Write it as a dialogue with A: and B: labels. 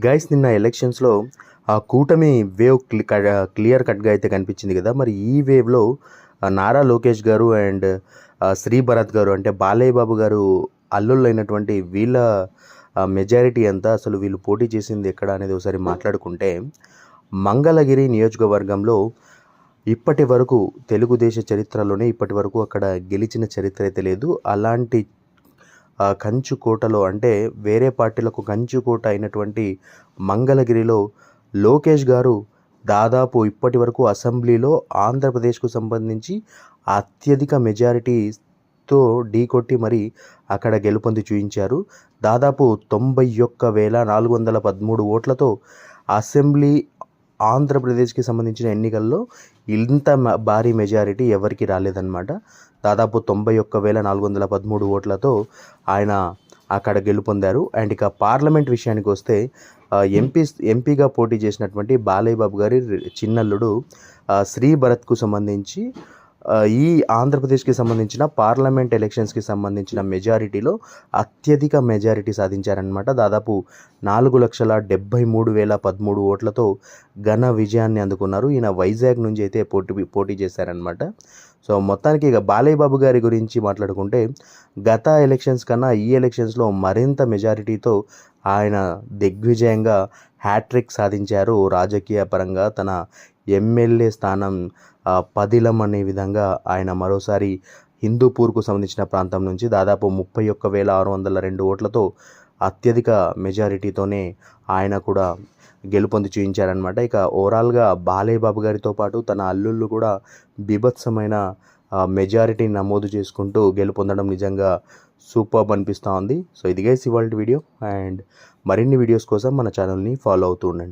A: Guys నిన్న ఎలక్షన్స్లో ఆ కూటమి వేవ్ క్లియర్ కట్గా అయితే కనిపించింది కదా. మరి ఈ వేవ్లో నారా లోకేష్ గారు అండ్ శ్రీ భరత్ గారు అంటే బాలయ్య బాబు గారు అల్లుళ్ళు అయినటువంటి వీళ్ళ మెజారిటీ ఎంత, అసలు వీళ్ళు పోటీ చేసింది ఎక్కడ అనేది ఒకసారి మాట్లాడుకుంటే, మంగళగిరి నియోజకవర్గంలో ఇప్పటి వరకు తెలుగుదేశ చరిత్రలోనే ఇప్పటి వరకు అక్కడ గెలిచిన చరిత్ర అయితే లేదు. అలాంటి కంచుకోటలో అంటే వేరే పార్టీలకు కంచుకోట అయినటువంటి మంగళగిరిలో లోకేష్ గారు దాదాపు ఇప్పటి వరకు అసెంబ్లీలో ఆంధ్రప్రదేశ్కు సంబంధించి అత్యధిక మెజారిటీతో ఢీకొట్టి మరి అక్కడ గెలుపొంది చూపించారు. దాదాపు 91,413 ఓట్లతో అసెంబ్లీ ఆంధ్రప్రదేశ్కి సంబంధించిన ఎన్నికల్లో ఇంత భారీ మెజారిటీ ఎవరికి రాలేదన్నమాట. దాదాపు 91,413 ఓట్లతో ఆయన అక్కడ గెలుపొందారు. అండ్ ఇక పార్లమెంట్ విషయానికి వస్తే ఎంపీగా పోటీ చేసినటువంటి బాలయ్య బాబు గారి చిన్నల్లుడు శ్రీ భరత్కు సంబంధించి ఈ ఆంధ్రప్రదేశ్కి సంబంధించిన పార్లమెంట్ ఎలక్షన్స్కి సంబంధించిన మెజారిటీలో అత్యధిక మెజారిటీ సాధించారనమాట. దాదాపు 4,73,013 ఓట్లతో ఘన విజయాన్ని అందుకున్నారు. ఈయన వైజాగ్ నుంచి అయితే పోటీ చేశారనమాట. సో మొత్తానికి ఇక బాలయ్య బాబు గారి గురించి మాట్లాడుకుంటే, గత ఎలక్షన్స్ కన్నా ఈ ఎలక్షన్స్లో మరింత మెజారిటీతో ఆయన దిగ్విజయంగా హ్యాట్రిక్ సాధించారు. రాజకీయ పరంగా తన ఎమ్మెల్యే స్థానం పదిలం అనే విధంగా ఆయన మరోసారి హిందూపూర్కు సంబంధించిన ప్రాంతం నుంచి దాదాపు 31,602 ఓట్లతో అత్యధిక మెజారిటీతోనే ఆయన కూడా గెలుపొంది చూపించారనమాట. ఇక ఓవరాల్గా బాలయ్య బాబు గారితో పాటు తన అల్లుళ్ళు కూడా బీభత్సమైన మెజారిటీ నమోదు చేసుకుంటూ గెలుపొందడం నిజంగా సూపర్బ్ అనిపిస్తూ ఉంది. సో ఇది గైస్ ఇవాల్టి వీడియో, అండ్ మరిన్ని వీడియోస్ కోసం మన ఛానల్ని ఫాలో అవుతూ ఉండండి.